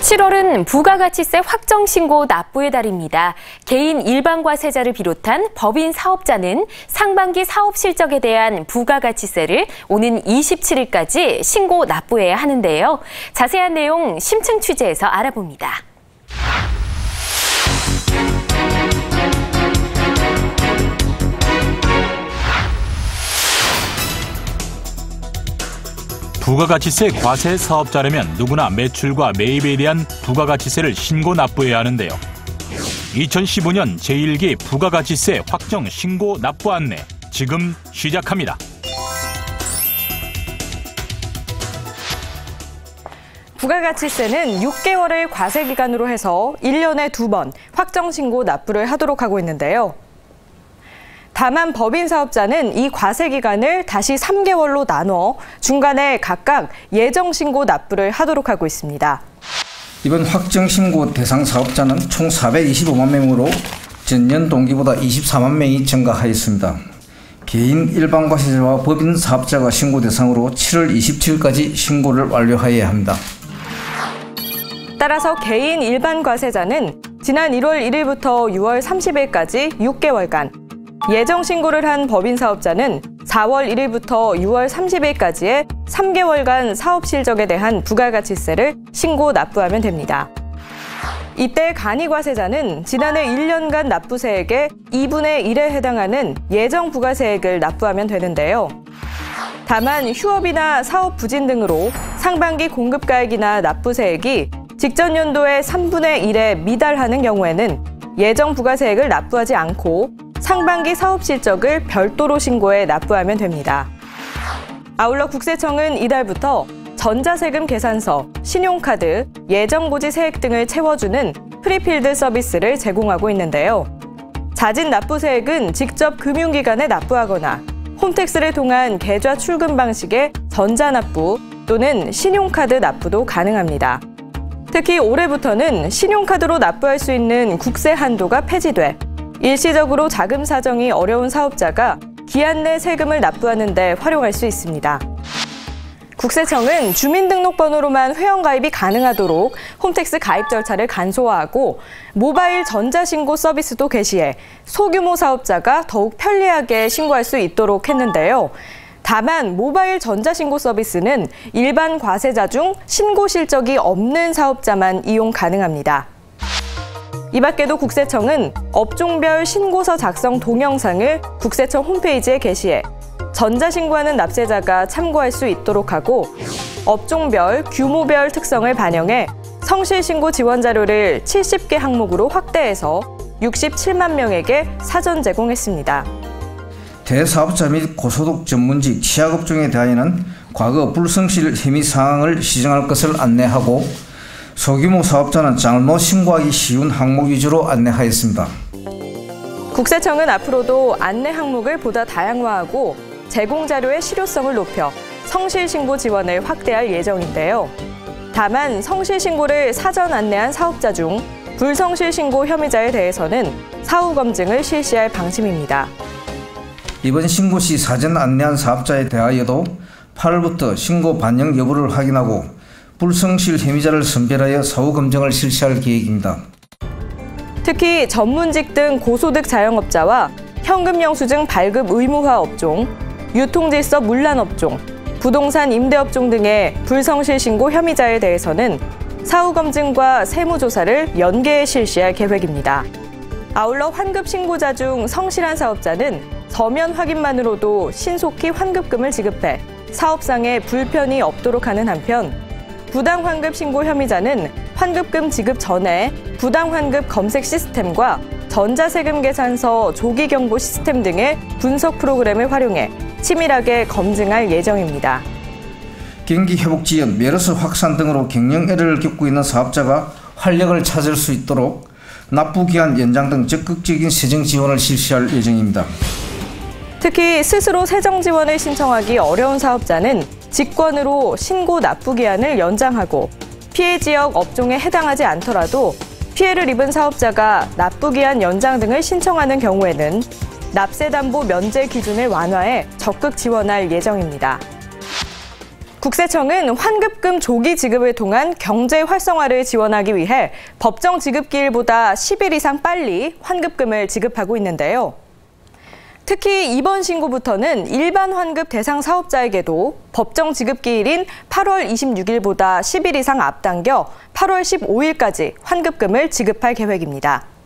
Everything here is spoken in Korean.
7월은 부가가치세 확정신고 납부의 달입니다. 개인 일반 과세자를 비롯한 법인 사업자는 상반기 사업 실적에 대한 부가가치세를 오는 27일까지 신고 납부해야 하는데요. 자세한 내용 심층 취재에서 알아봅니다. 부가가치세 과세 사업자라면 누구나 매출과 매입에 대한 부가가치세를 신고 납부해야 하는데요. 2015년 제1기 부가가치세 확정 신고 납부 안내 지금 시작합니다. 부가가치세는 6개월의 과세 기간으로 해서 1년에 2번 확정 신고 납부를 하도록 하고 있는데요. 다만 법인 사업자는 이 과세 기간을 다시 3개월로 나눠 중간에 각각 예정 신고 납부를 하도록 하고 있습니다. 이번 확정 신고 대상 사업자는 총 425만 명으로 전년 동기보다 24만 명이 증가하였습니다. 개인 일반 과세자와 법인 사업자가 신고 대상으로 7월 27일까지 신고를 완료하여야 합니다. 따라서 개인 일반 과세자는 지난 1월 1일부터 6월 30일까지 6개월간, 예정 신고를 한 법인 사업자는 4월 1일부터 6월 30일까지의 3개월간 사업 실적에 대한 부가가치세를 신고 납부하면 됩니다. 이때 간이과세자는 지난해 1년간 납부세액의 2분의 1에 해당하는 예정 부가세액을 납부하면 되는데요. 다만 휴업이나 사업 부진 등으로 상반기 공급가액이나 납부세액이 직전 연도의 3분의 1에 미달하는 경우에는 예정 부가세액을 납부하지 않고 상반기 사업 실적을 별도로 신고해 납부하면 됩니다. 아울러 국세청은 이달부터 전자세금 계산서, 신용카드, 예정고지 세액 등을 채워주는 프리필드 서비스를 제공하고 있는데요. 잦은 납부세액은 직접 금융기관에 납부하거나 홈택스를 통한 계좌 출금 방식의 전자납부 또는 신용카드 납부도 가능합니다. 특히 올해부터는 신용카드로 납부할 수 있는 국세 한도가 폐지돼 일시적으로 자금 사정이 어려운 사업자가 기한 내 세금을 납부하는 데 활용할 수 있습니다. 국세청은 주민등록번호로만 회원가입이 가능하도록 홈택스 가입 절차를 간소화하고 모바일 전자신고 서비스도 개시해 소규모 사업자가 더욱 편리하게 신고할 수 있도록 했는데요. 다만 모바일 전자신고 서비스는 일반 과세자 중 신고 실적이 없는 사업자만 이용 가능합니다. 이 밖에도 국세청은 업종별 신고서 작성 동영상을 국세청 홈페이지에 게시해 전자신고하는 납세자가 참고할 수 있도록 하고 업종별, 규모별 특성을 반영해 성실신고 지원 자료를 70개 항목으로 확대해서 67만 명에게 사전 제공했습니다. 대사업자 및 고소득 전문직 취약업종에 대하여는 과거 불성실 혐의 사항을 시정할 것을 안내하고 소규모 사업자는 잘못 신고하기 쉬운 항목 위주로 안내하였습니다. 국세청은 앞으로도 안내 항목을 보다 다양화하고 제공 자료의 실효성을 높여 성실신고 지원을 확대할 예정인데요. 다만 성실신고를 사전 안내한 사업자 중 불성실신고 혐의자에 대해서는 사후 검증을 실시할 방침입니다. 이번 신고 시 사전 안내한 사업자에 대하여도 8월부터 신고 반영 여부를 확인하고 불성실 혐의자를 선별하여 사후 검증을 실시할 계획입니다. 특히 전문직 등 고소득 자영업자와 현금 영수증 발급 의무화 업종, 유통질서 문란 업종, 부동산 임대업종 등의 불성실 신고 혐의자에 대해서는 사후 검증과 세무조사를 연계해 실시할 계획입니다. 아울러 환급 신고자 중 성실한 사업자는 서면 확인만으로도 신속히 환급금을 지급해 사업상에 불편이 없도록 하는 한편 부당환급 신고 혐의자는 환급금 지급 전에 부당환급 검색 시스템과 전자세금 계산서 조기경보 시스템 등의 분석 프로그램을 활용해 치밀하게 검증할 예정입니다. 경기 회복 지연, 메르스 확산 등으로 경영애를 겪고 있는 사업자가 활력을 찾을 수 있도록 납부기한 연장 등 적극적인 세정 지원을 실시할 예정입니다. 특히 스스로 세정 지원을 신청하기 어려운 사업자는 직권으로 신고 납부 기한을 연장하고 피해 지역 업종에 해당하지 않더라도 피해를 입은 사업자가 납부 기한 연장 등을 신청하는 경우에는 납세담보 면제 기준을 완화해 적극 지원할 예정입니다. 국세청은 환급금 조기 지급을 통한 경제 활성화를 지원하기 위해 법정 지급기일보다 10일 이상 빨리 환급금을 지급하고 있는데요. 특히 이번 신고부터는 일반 환급 대상 사업자에게도 법정 지급기일인 8월 26일보다 10일 이상 앞당겨 8월 15일까지 환급금을 지급할 계획입니다.